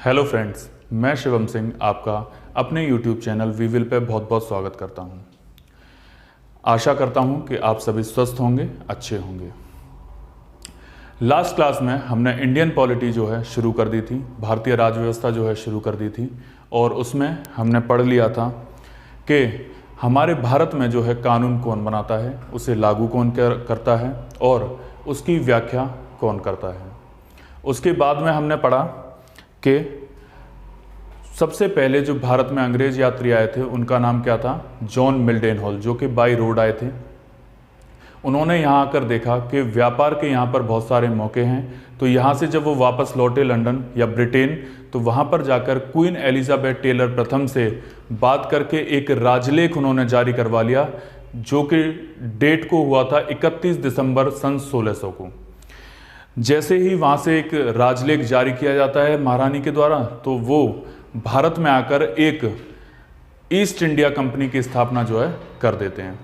Hello friends, मैं शिवम सिंह आपका अपने YouTube channel we will pay बहुत बहुत स्वागत करता हूं। आशा करता हूं कि आप सभी स्वस्थ होंगे, अच्छे होंगे। लास्ट क्लास में हमने इंडियन पॉलिटी जो है शुरू कर दी थी, भारतीय राज व्यवस्था जो है शुरू कर दी थी, और उसमें हमने पढ़ लिया था कि हमारे भारत में जो है कानून कौन बनाता है, उसे लागू कौन करता है और उसकी व्याख्या कौन करता है। उसके बाद में हमने पढ़ा कि सबसे पहले जो भारत में अंग्रेज यात्री आए थे उनका नाम क्या था, जॉन मिल्डेनहॉल, जो कि बाई रोड आए थे। उन्होंने यहाँ आकर देखा कि व्यापार के यहाँ पर बहुत सारे मौके हैं, तो यहाँ से जब वो वापस लौटे लंदन या ब्रिटेन, तो वहाँ पर जाकर क्वीन एलिजाबेथ टेलर प्रथम से बात करके एक राजलेख उन्होंने जारी करवा लिया, जो कि डेट को हुआ था 31 दिसंबर सन 1600 को। जैसे ही वहाँ से एक राजलेख जारी किया जाता है महारानी के द्वारा, तो वो भारत में आकर एक ईस्ट इंडिया कंपनी की स्थापना जो है कर देते हैं।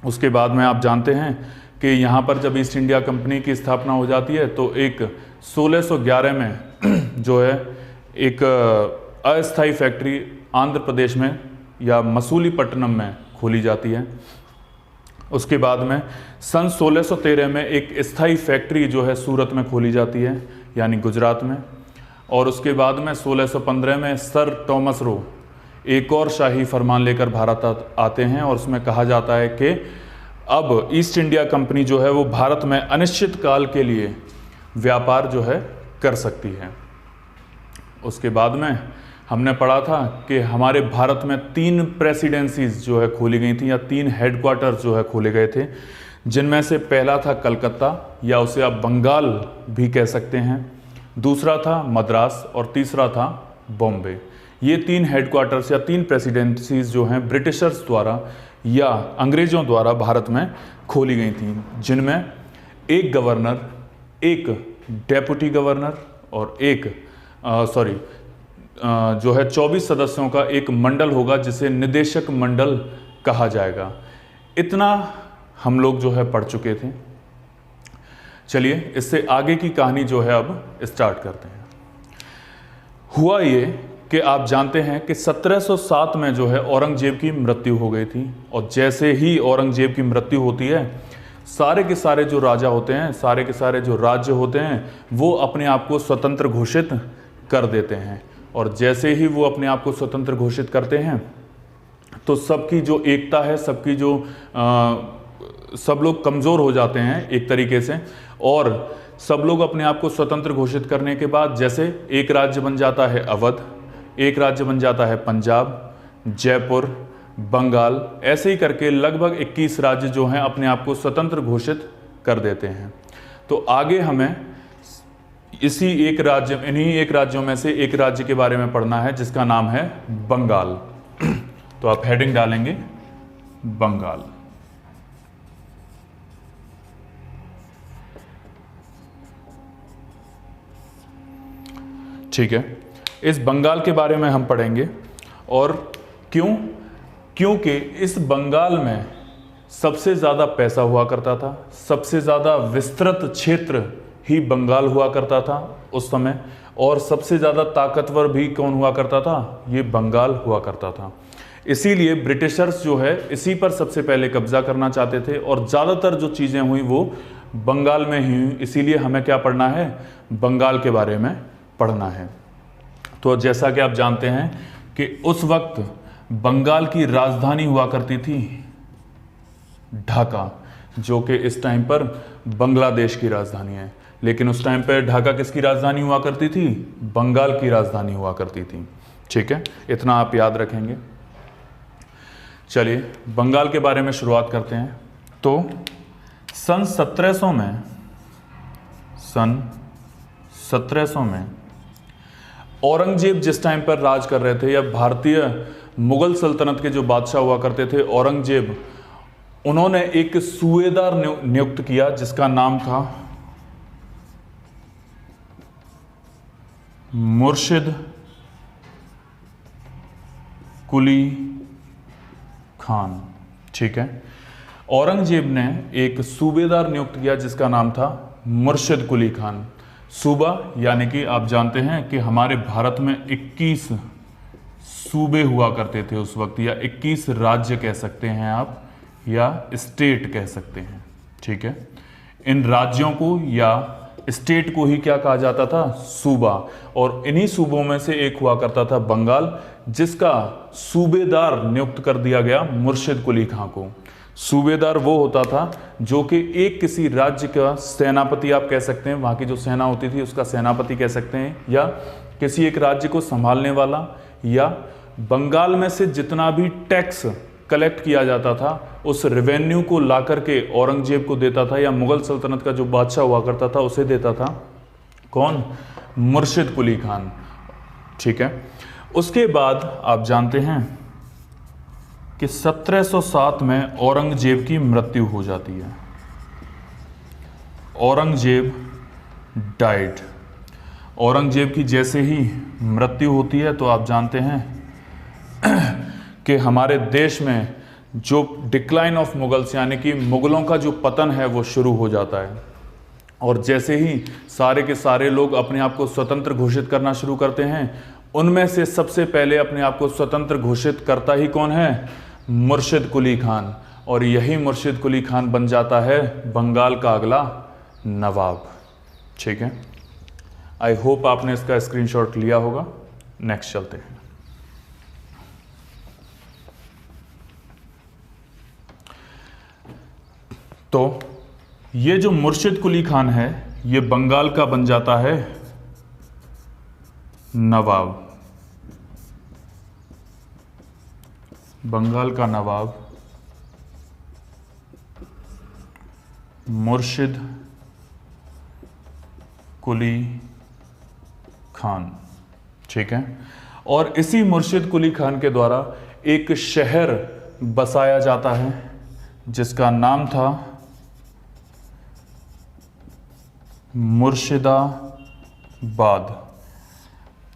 उसके बाद में आप जानते हैं कि यहाँ पर जब ईस्ट इंडिया कंपनी की स्थापना हो जाती है तो एक 1611 में जो है एक अस्थायी फैक्ट्री आंध्र प्रदेश में या मसूलीपट्टनम में खोली जाती है। उसके बाद में सन 1613 में एक स्थायी फैक्ट्री जो है सूरत में खोली जाती है, यानी गुजरात में। और उसके बाद में 1615 में सर टॉमस रो एक और शाही फरमान लेकर भारत आते हैं, और उसमें कहा जाता है कि अब ईस्ट इंडिया कंपनी जो है वो भारत में अनिश्चित काल के लिए व्यापार जो है कर सकती है। उसके बाद में हमने पढ़ा था कि हमारे भारत में 3 प्रेसिडेंसीज जो है खोली गई थी, या 3 हेडक्वार्टर्स जो है खोले गए थे, जिनमें से पहला था कलकत्ता, या उसे आप बंगाल भी कह सकते हैं, दूसरा था मद्रास और तीसरा था बॉम्बे। ये 3 हेडक्वार्टर्स या 3 प्रेसिडेंसीज जो हैं ब्रिटिशर्स द्वारा या अंग्रेज़ों द्वारा भारत में खोली गई थी, जिनमें एक गवर्नर, एक डेप्यूटी गवर्नर और एक जो है 24 सदस्यों का एक मंडल होगा, जिसे निदेशक मंडल कहा जाएगा। इतना हम लोग जो है पढ़ चुके थे। चलिए इससे आगे की कहानी जो है अब स्टार्ट करते हैं। हुआ ये कि आप जानते हैं कि 1707 में जो है औरंगजेब की मृत्यु हो गई थी, और जैसे ही औरंगजेब की मृत्यु होती है, सारे के सारे जो राजा होते हैं, सारे के सारे जो राज्य होते हैं, वो अपने आप को स्वतंत्र घोषित कर देते हैं। और जैसे ही वो अपने आप को स्वतंत्र घोषित करते हैं तो सबकी जो एकता है, सबकी जो सब लोग कमज़ोर हो जाते हैं एक तरीके से, और सब लोग अपने आप को स्वतंत्र घोषित करने के बाद जैसे एक राज्य बन जाता है अवध, एक राज्य बन जाता है पंजाब, जयपुर, बंगाल, ऐसे ही करके लगभग 21 राज्य जो हैं अपने आप को स्वतंत्र घोषित कर देते हैं। तो आगे हमें इन्हीं एक राज्यों में से एक राज्य के बारे में पढ़ना है, जिसका नाम है बंगाल। तो आप हेडिंग डालेंगे बंगाल। ठीक है, इस बंगाल के बारे में हम पढ़ेंगे। और क्योंकि इस बंगाल में सबसे ज़्यादा पैसा हुआ करता था, सबसे ज़्यादा विस्तृत क्षेत्र ही बंगाल हुआ करता था उस समय, और सबसे ज़्यादा ताकतवर भी कौन हुआ करता था, ये बंगाल हुआ करता था। इसीलिए ब्रिटिशर्स जो है इसी पर सबसे पहले कब्जा करना चाहते थे, और ज़्यादातर जो चीज़ें हुई वो बंगाल में ही हुई। इसीलिए हमें क्या पढ़ना है, बंगाल के बारे में पढ़ना है। तो जैसा कि आप जानते हैं कि उस वक्त बंगाल की राजधानी हुआ करती थी ढाका, जो कि इस टाइम पर बांग्लादेश की राजधानी है। लेकिन उस टाइम पर ढाका किसकी राजधानी हुआ करती थी, बंगाल की राजधानी हुआ करती थी। ठीक है, इतना आप याद रखेंगे। चलिए बंगाल के बारे में शुरुआत करते हैं। तो सन 1700 में औरंगजेब जिस टाइम पर राज कर रहे थे, या भारतीय मुगल सल्तनत के जो बादशाह हुआ करते थे औरंगजेब, उन्होंने एक सूबेदार नियुक्त किया जिसका नाम था मुर्शिद कुली खान। ठीक है, औरंगजेब ने एक सूबेदार नियुक्त किया जिसका नाम था मुर्शिद कुली खान। सूबा यानी कि आप जानते हैं कि हमारे भारत में 21 सूबे हुआ करते थे उस वक्त, या 21 राज्य कह सकते हैं आप, या स्टेट कह सकते हैं। ठीक है, इन राज्यों को या स्टेट को ही क्या कहा जाता था? सूबा। और इन्हीं सूबों में से एक हुआ करता था बंगाल, जिसका सूबेदार नियुक्त कर दिया गया मुर्शिद कुली खां को। सूबेदार वो होता था जो कि एक किसी राज्य का सेनापति आप कह सकते हैं, वहाँ की जो सेना होती थी उसका सेनापति कह सकते हैं, या किसी एक राज्य को संभालने वाला, या बंगाल में से जितना भी टैक्स कलेक्ट किया जाता था उस रेवेन्यू को ला करके औरंगजेब को देता था, या मुगल सल्तनत का जो बादशाह हुआ करता था उसे देता था। कौन? मुर्शिद कुली खान। ठीक है, उसके बाद आप जानते हैं कि 1707 में औरंगजेब की मृत्यु हो जाती है। औरंगजेब डाइड। औरंगजेब की जैसे ही मृत्यु होती है तो आप जानते हैं कि हमारे देश में जो डिक्लाइन ऑफ मुगल्स यानी कि मुगलों का जो पतन है वो शुरू हो जाता है। और जैसे ही सारे के सारे लोग अपने आप को स्वतंत्र घोषित करना शुरू करते हैं, उनमें से सबसे पहले अपने आप को स्वतंत्र घोषित करता ही कौन है? मुर्शिद कुली खान। और यही मुर्शिद कुली खान बन जाता है बंगाल का अगला नवाब। ठीक है, आई होप आपने इसका स्क्रीनशॉट लिया होगा। नेक्स्ट चलते हैं। तो ये जो मुर्शिद कुली खान है ये बंगाल का बन जाता है नवाब। बंगाल का नवाब मुर्शिद कुली खान। ठीक है, और इसी मुर्शिद कुली खान के द्वारा एक शहर बसाया जाता है जिसका नाम था मुर्शिदाबाद।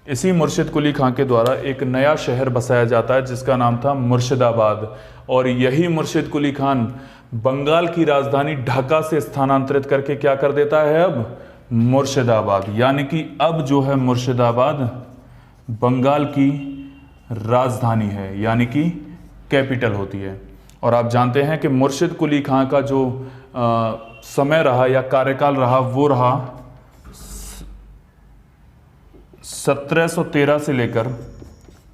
इसी मुर्शिद कुली खां के द्वारा एक नया शहर बसाया जाता है जिसका नाम था मुर्शिदाबाद। और यही मुर्शिद कुली खान बंगाल की राजधानी ढाका से स्थानांतरित करके क्या कर देता है? अब मुर्शिदाबाद। यानी कि अब जो है मुर्शिदाबाद बंगाल की राजधानी है, यानी कि कैपिटल होती है। और आप जानते हैं कि मुर्शिद कुली खां का जो समय रहा या कार्यकाल रहा वो रहा 1713 से लेकर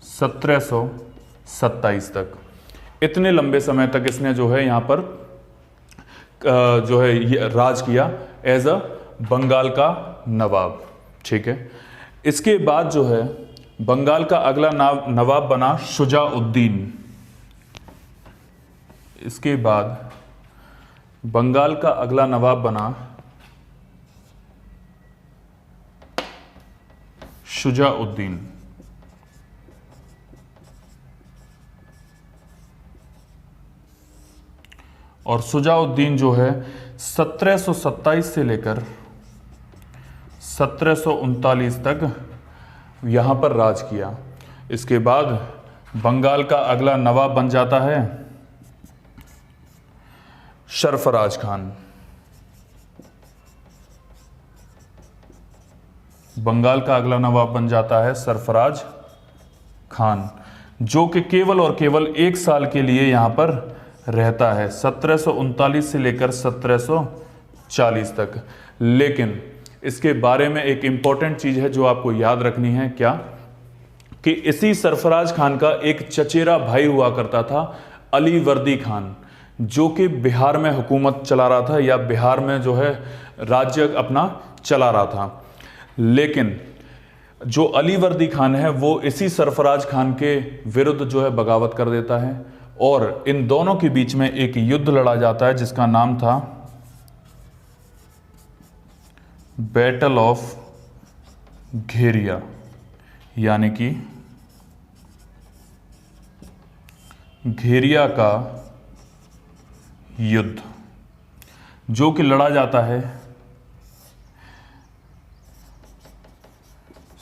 1727 तक। इतने लंबे समय तक इसने जो है यहाँ पर जो है ये राज किया एज अ बंगाल का नवाब। ठीक है, इसके बाद जो है बंगाल का अगला नवाब बना शुजाउद्दीन। इसके बाद बंगाल का अगला नवाब बना शुजाउद्दीन। और शुजाउद्दीन जो है 1727 से लेकर 1739 तक यहां पर राज किया। इसके बाद बंगाल का अगला नवाब बन जाता है सरफराज खान। बंगाल का अगला नवाब बन जाता है सरफराज खान, जो कि केवल और केवल 1 साल के लिए यहां पर रहता है 1739 से लेकर 1740 तक। लेकिन इसके बारे में एक इंपॉर्टेंट चीज है जो आपको याद रखनी है, क्या कि इसी सरफराज खान का एक चचेरा भाई हुआ करता था अली वर्दी खान, जो कि बिहार में हुकूमत चला रहा था या बिहार में जो है राज्य अपना चला रहा था। लेकिन जो अली वर्दी खान है वो इसी सरफराज खान के विरुद्ध जो है बगावत कर देता है और इन दोनों के बीच में एक युद्ध लड़ा जाता है जिसका नाम था बैटल ऑफ घेरिया, यानी कि घेरिया का युद्ध, जो कि लड़ा जाता है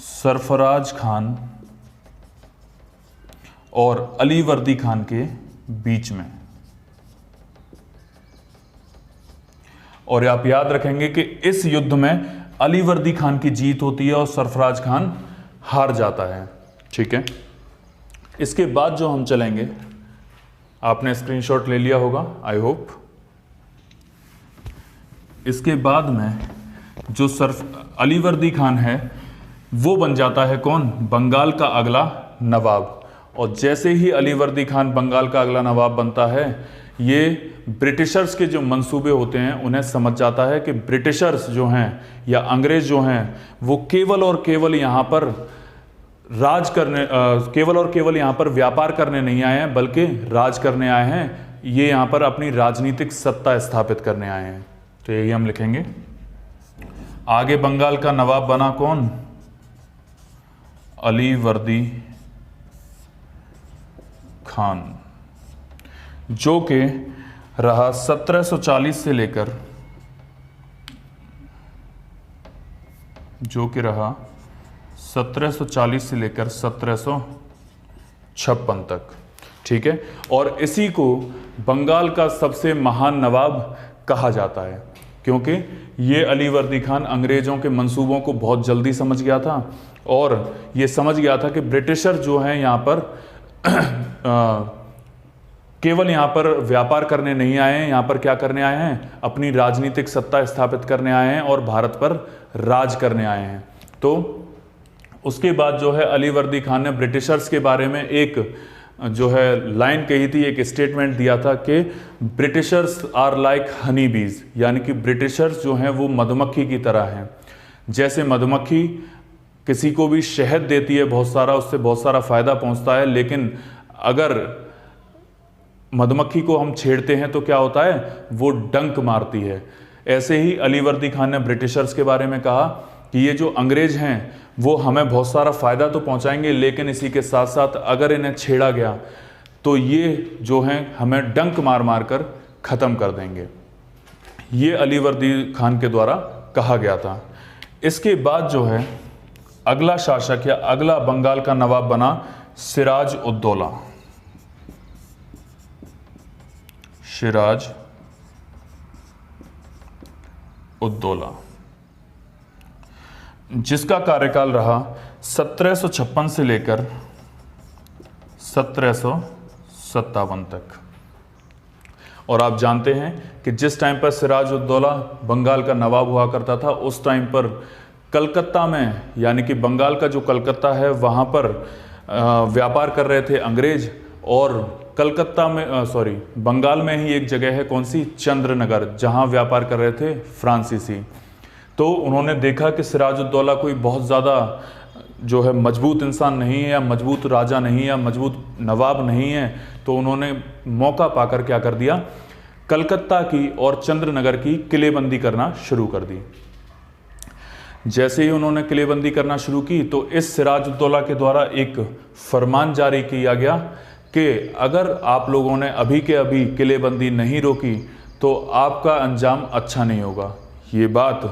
सरफराज खान और अली वर्दी खान के बीच में। और आप याद रखेंगे कि इस युद्ध में अलीवर्दी खान की जीत होती है और सरफराज खान हार जाता है। ठीक है, इसके बाद जो हम चलेंगे, आपने स्क्रीनशॉट ले लिया होगा आई होप। इसके बाद में जो अलीवर्दी खान है वो बन जाता है कौन, बंगाल का अगला नवाब। और जैसे ही अलीवर्दी खान बंगाल का अगला नवाब बनता है, ये ब्रिटिशर्स के जो मंसूबे होते हैं उन्हें समझ जाता है कि ब्रिटिशर्स जो हैं या अंग्रेज जो हैं वो केवल और केवल यहाँ पर राज करने केवल और केवल यहाँ पर व्यापार करने नहीं आए हैं, बल्कि राज करने आए हैं। ये यहाँ पर अपनी राजनीतिक सत्ता स्थापित करने आए हैं। तो यही हम लिखेंगे। आगे बंगाल का नवाब बना कौन, अलीवर्दी खान, जो कि रहा 1740 से लेकर 1756 तक। ठीक है, और इसी को बंगाल का सबसे महान नवाब कहा जाता है, क्योंकि ये अलीवर्दी खान अंग्रेजों के मंसूबों को बहुत जल्दी समझ गया था और ये समझ गया था कि ब्रिटिशर जो हैं यहाँ पर केवल यहाँ पर व्यापार करने नहीं आए हैं, यहाँ पर क्या करने आए हैं, अपनी राजनीतिक सत्ता स्थापित करने आए हैं और भारत पर राज करने आए हैं। तो उसके बाद जो है अलीवर्दी खान ने ब्रिटिशर्स के बारे में एक जो है लाइन कही थी, एक स्टेटमेंट दिया था कि ब्रिटिशर्स आर लाइक हनी बीज, यानी कि ब्रिटिशर्स जो हैं वो मधुमक्खी की तरह हैं। जैसे मधुमक्खी किसी को भी शहद देती है बहुत सारा, उससे बहुत सारा फायदा पहुंचता है, लेकिन अगर मधुमक्खी को हम छेड़ते हैं तो क्या होता है, वो डंक मारती है। ऐसे ही अलीवर्दी खान ने ब्रिटिशर्स के बारे में कहा कि ये जो अंग्रेज हैं वो हमें बहुत सारा फ़ायदा तो पहुंचाएंगे, लेकिन इसी के साथ साथ अगर इन्हें छेड़ा गया तो ये जो हैं हमें डंक मार मार कर ख़त्म कर देंगे। ये अलीवर्दी खान के द्वारा कहा गया था। इसके बाद जो है अगला शासक या अगला बंगाल का नवाब बना सिराज उद्दौला। सिराज उद्दौला, जिसका कार्यकाल रहा 1756 से लेकर 1757 तक। और आप जानते हैं कि जिस टाइम पर सिराज उद्दौला बंगाल का नवाब हुआ करता था, उस टाइम पर कलकत्ता में, यानी कि बंगाल का जो कलकत्ता है वहाँ पर व्यापार कर रहे थे अंग्रेज, और कलकत्ता में बंगाल में ही एक जगह है, कौन सी, चंद्रनगर, जहाँ व्यापार कर रहे थे फ्रांसीसी। तो उन्होंने देखा कि सिराजुद्दौला कोई बहुत ज़्यादा जो है मजबूत इंसान नहीं है, या मजबूत राजा नहीं है, या मजबूत नवाब नहीं है, तो उन्होंने मौका पाकर क्या कर दिया, कलकत्ता की और चंद्रनगर की किलेबंदी करना शुरू कर दी। जैसे ही उन्होंने किलेबंदी करना शुरू की तो इस सिराजुद्दौला के द्वारा एक फरमान जारी किया गया कि अगर आप लोगों ने अभी के अभी किलेबंदी नहीं रोकी तो आपका अंजाम अच्छा नहीं होगा। ये बात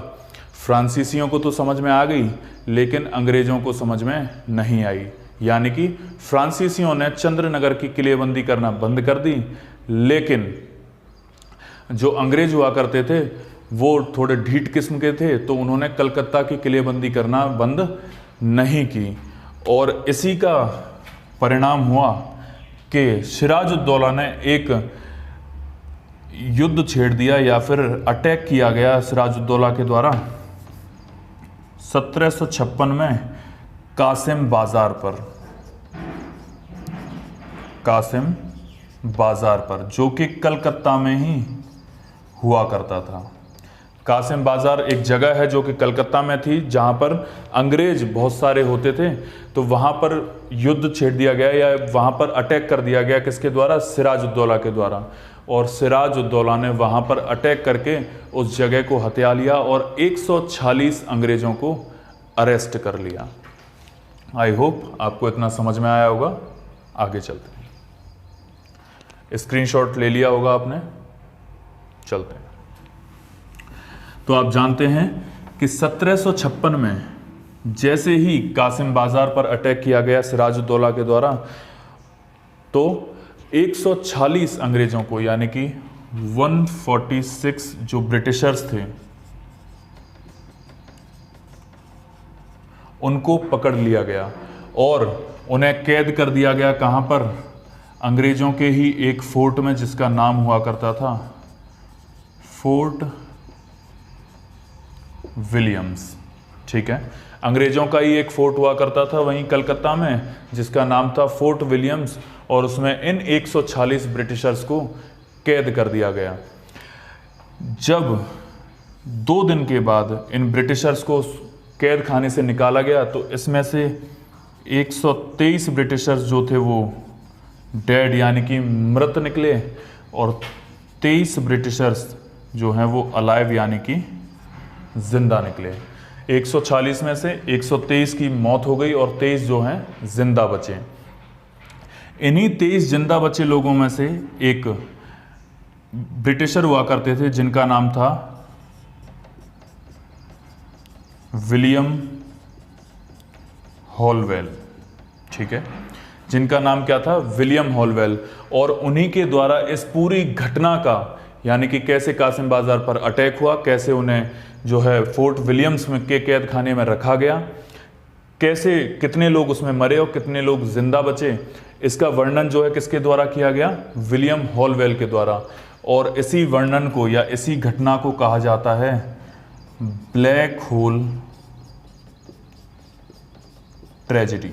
फ्रांसीसियों को तो समझ में आ गई, लेकिन अंग्रेज़ों को समझ में नहीं आई। यानी कि फ्रांसीसियों ने चंद्रनगर की किलेबंदी करना बंद कर दी, लेकिन जो अंग्रेज हुआ करते थे वो थोड़े ढीठ किस्म के थे, तो उन्होंने कलकत्ता की किलेबंदी करना बंद नहीं की। और इसी का परिणाम हुआ कि सिराजुद्दौला ने एक युद्ध छेड़ दिया, या फिर अटैक किया गया सिराजुद्दौला के द्वारा 1756 में कासिम बाजार पर, कासिम बाजार पर, जो कि कलकत्ता में ही हुआ करता था। कासिम बाजार एक जगह है जो कि कलकत्ता में थी, जहाँ पर अंग्रेज बहुत सारे होते थे, तो वहाँ पर युद्ध छेड़ दिया गया, या वहाँ पर अटैक कर दिया गया। किसके द्वारा? सिराजुद्दौला के द्वारा। और सिराजुद्दौला ने वहाँ पर अटैक करके उस जगह को हथिया लिया और 146 अंग्रेज़ों को अरेस्ट कर लिया। आई होप आपको इतना समझ में आया होगा। आगे चलते हैं। स्क्रीनशॉट ले लिया होगा आपने, चलते हैं। तो आप जानते हैं कि 1756 में जैसे ही कासिम बाजार पर अटैक किया गया सिराजुद्दौला के द्वारा, तो 140 अंग्रेज़ों को, यानी कि 146 जो ब्रिटिशर्स थे, उनको पकड़ लिया गया और उन्हें कैद कर दिया गया। कहाँ पर? अंग्रेज़ों के ही एक फोर्ट में, जिसका नाम हुआ करता था फोर्ट विलियम्स। ठीक है, अंग्रेज़ों का ही एक फोर्ट हुआ करता था वहीं कलकत्ता में, जिसका नाम था फोर्ट विलियम्स, और उसमें इन 146 ब्रिटिशर्स को कैद कर दिया गया। जब 2 दिन के बाद इन ब्रिटिशर्स को कैद खाने से निकाला गया तो इसमें से 123 ब्रिटिशर्स जो थे वो डेड यानी कि मृत निकले, और 23 ब्रिटिशर्स जो हैं वो अलाइव यानी कि जिंदा निकले। 140 में से 123 की मौत हो गई और 23 जो हैं जिंदा बचे। इन्हीं 23 जिंदा बचे लोगों में से एक ब्रिटिशर हुआ करते थे जिनका नाम था विलियम हॉलवेल। ठीक है, जिनका नाम क्या था? William Holwell. और उन्हीं के द्वारा इस पूरी घटना का, यानी कि कैसे कासिम बाजार पर अटैक हुआ, कैसे उन्हें जो है फोर्ट विलियम्स में के कैद खाने में रखा गया, कैसे कितने लोग उसमें मरे और कितने लोग जिंदा बचे, इसका वर्णन जो है किसके द्वारा किया गया? विलियम हॉलवेल के द्वारा। और इसी वर्णन को या इसी घटना को कहा जाता है ब्लैक होल ट्रेजेडी,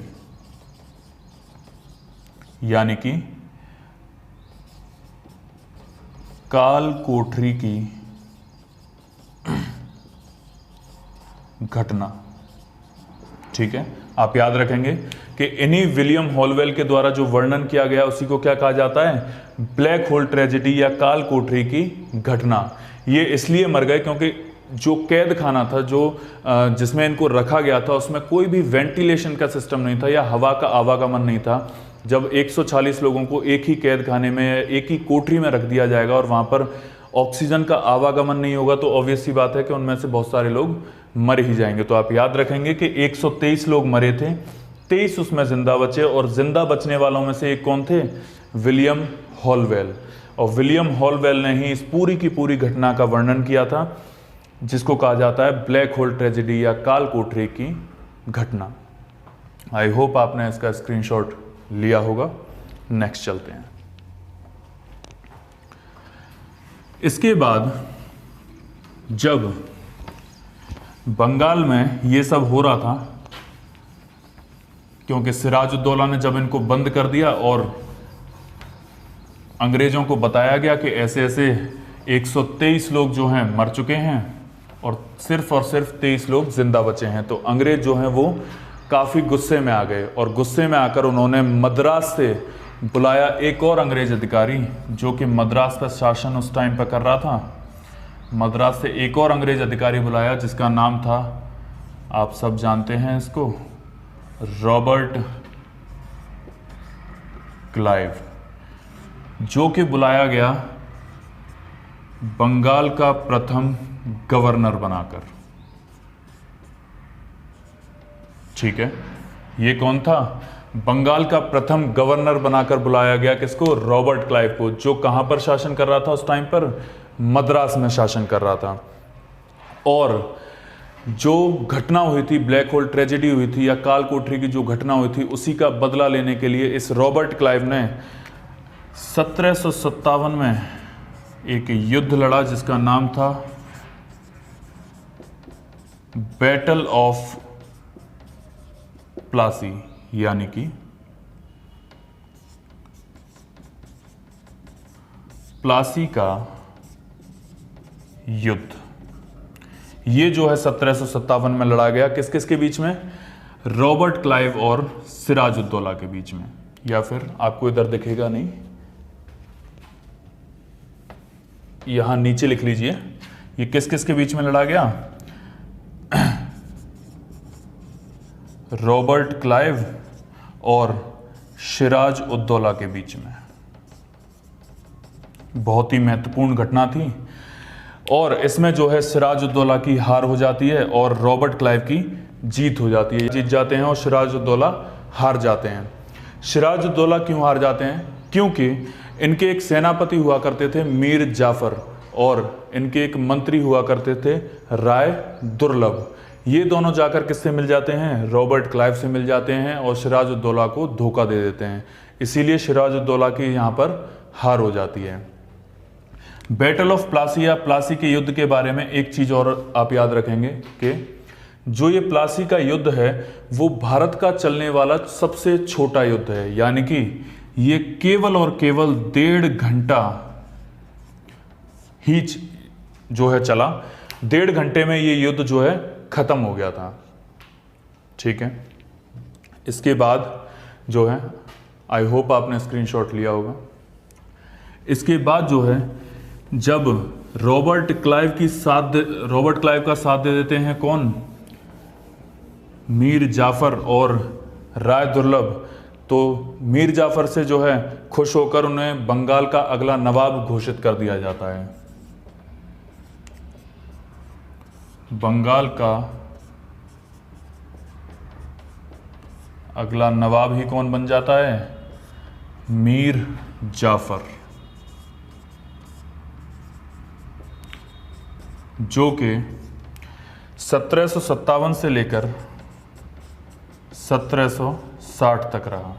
यानी कि काल कोठरी की घटना। ठीक है, आप याद रखेंगे कि इन्हीं विलियम हॉलवेल के द्वारा जो वर्णन किया गया उसी को क्या कहा जाता है? ब्लैक होल ट्रेजेडी या काल कोठरी की घटना। ये इसलिए मर गए क्योंकि जो कैद खाना था, जो जिसमें इनको रखा गया था, उसमें कोई भी वेंटिलेशन का सिस्टम नहीं था या हवा का आवागमन नहीं था। जब 140 लोगों को एक ही कैद खाने में, एक ही कोठरी में रख दिया जाएगा और वहाँ पर ऑक्सीजन का आवागमन नहीं होगा तो ऑब्वियस सी बात है कि उनमें से बहुत सारे लोग मर ही जाएंगे। तो आप याद रखेंगे कि 123 लोग मरे थे, 23 उसमें जिंदा बचे, और जिंदा बचने वालों में से एक कौन थे? William Holwell. और विलियम हॉलवेल ने ही इस पूरी की पूरी घटना का वर्णन किया था, जिसको कहा जाता है ब्लैक होल ट्रेजेडी या काल कोठरी की घटना। आई होप आपने इसका स्क्रीनशॉट लिया होगा। नेक्स्ट चलते हैं। इसके बाद जब बंगाल में ये सब हो रहा था, क्योंकि सिराजुद्दौला ने जब इनको बंद कर दिया और अंग्रेजों को बताया गया कि ऐसे ऐसे 123 लोग जो हैं मर चुके हैं और सिर्फ 23 लोग जिंदा बचे हैं, तो अंग्रेज जो हैं वो काफ़ी गुस्से में आ गए और गुस्से में आकर उन्होंने मद्रास से बुलाया एक और अंग्रेज अधिकारी जो कि मद्रास पर शासन उस टाइम पर कर रहा था। मद्रास से एक और अंग्रेज अधिकारी बुलाया जिसका नाम था, आप सब जानते हैं इसको, रॉबर्ट क्लाइव, जो कि बुलाया गया बंगाल का प्रथम गवर्नर बनाकर। ठीक है, ये कौन था? बंगाल का प्रथम गवर्नर बनाकर बुलाया गया किसको? रॉबर्ट क्लाइव को, जो कहां पर शासन कर रहा था उस टाइम पर? मद्रास में शासन कर रहा था। और जो घटना हुई थी, ब्लैक होल ट्रेजेडी हुई थी या काल कोठरी की जो घटना हुई थी, उसी का बदला लेने के लिए इस रॉबर्ट क्लाइव ने 1757 में एक युद्ध लड़ा जिसका नाम था बैटल ऑफ प्लासी, यानी कि प्लासी का युद्ध। ये जो है 1757 में लड़ा गया किस किस के बीच में? रॉबर्ट क्लाइव और सिराजुद्दौला के बीच में, या फिर आपको इधर दिखेगा नहीं, यहां नीचे लिख लीजिए, ये किस किस के बीच में लड़ा गया? रॉबर्ट क्लाइव और सिराज उद्दौला के बीच में। बहुत ही महत्वपूर्ण घटना थी और इसमें जो है सिराज उद्दौला की हार हो जाती है और रॉबर्ट क्लाइव की जीत हो जाती है। जीत जाते हैं और सिराज उद्दौला हार जाते हैं। सिराज उद्दौला क्यों हार जाते हैं? क्योंकि इनके एक सेनापति हुआ करते थे मीर जाफर और इनके एक मंत्री हुआ करते थे राय दुर्लभ। ये दोनों जाकर किससे मिल जाते हैं, रॉबर्ट क्लाइव से मिल जाते हैं और सिराजुद्दौला को धोखा दे देते हैं। इसीलिए सिराजुद्दौला की यहाँ पर हार हो जाती है। बैटल ऑफ प्लासी या प्लासी के युद्ध के बारे में एक चीज और आप याद रखेंगे कि जो ये प्लासी का युद्ध है वो भारत का चलने वाला सबसे छोटा युद्ध है, यानी कि ये केवल और केवल 1.5 घंटा ही जो है चला। 1.5 घंटे में ये युद्ध जो है खत्म हो गया था। ठीक है, इसके बाद जो है, आई होप आपने स्क्रीनशॉट लिया होगा। इसके बाद जो है जब रॉबर्ट क्लाइव का साथ दे देते हैं कौन, मीर जाफर और राय दुर्लभ, तो मीर जाफर से जो है खुश होकर उन्हें बंगाल का अगला नवाब घोषित कर दिया जाता है। बंगाल का अगला नवाब ही कौन बन जाता है, मीर जाफर, जो कि 1757 से लेकर 1760 तक रहा।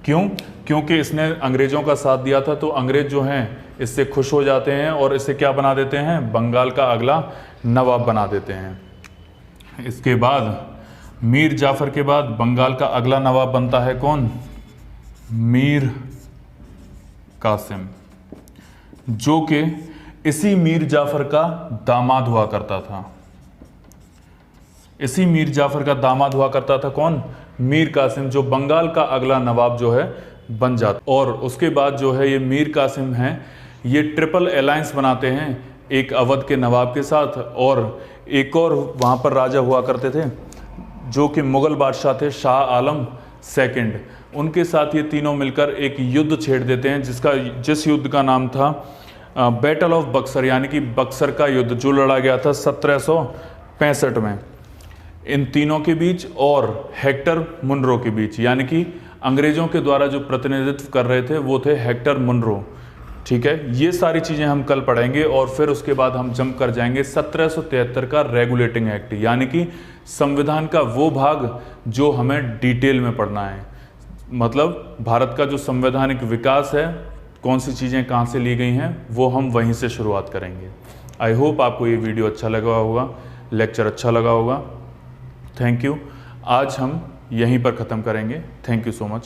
क्यों? क्योंकि इसने अंग्रेजों का साथ दिया था, तो अंग्रेज जो हैं इससे खुश हो जाते हैं और इसे क्या बना देते हैं, बंगाल का अगला नवाब बना देते हैं। इसके बाद मीर जाफर के बाद बंगाल का अगला नवाब बनता है कौन, मीर कासिम, जो कि इसी मीर जाफर का दामाद हुआ करता था। इसी मीर जाफर का दामाद हुआ करता था कौन, मीर कासिम, जो बंगाल का अगला नवाब जो है बन जाता। और उसके बाद जो है ये मीर कासिम हैं, ये ट्रिपल अलायंस बनाते हैं एक अवध के नवाब के साथ, और एक और वहाँ पर राजा हुआ करते थे जो कि मुगल बादशाह थे, शाह आलम सेकंड। उनके साथ ये तीनों मिलकर एक युद्ध छेड़ देते हैं जिस युद्ध का नाम था बैटल ऑफ बक्सर, यानी कि बक्सर का युद्ध, जो लड़ा गया था 1765 में इन तीनों के बीच और हेक्टर मुनरो के बीच, यानी कि अंग्रेजों के द्वारा जो प्रतिनिधित्व कर रहे थे वो थे हेक्टर मुनरो। ठीक है, ये सारी चीज़ें हम कल पढ़ेंगे और फिर उसके बाद हम जंप कर जाएंगे 1773 का रेगुलेटिंग एक्ट, यानी कि संविधान का वो भाग जो हमें डिटेल में पढ़ना है। मतलब भारत का जो संवैधानिक विकास है, कौन सी चीज़ें कहाँ से ली गई हैं, वो हम वहीं से शुरुआत करेंगे। आई होप आपको ये वीडियो अच्छा लगा होगा, लेक्चर अच्छा लगा होगा। Thank you. आज हम यहीं पर ख़त्म करेंगे। Thank you so much.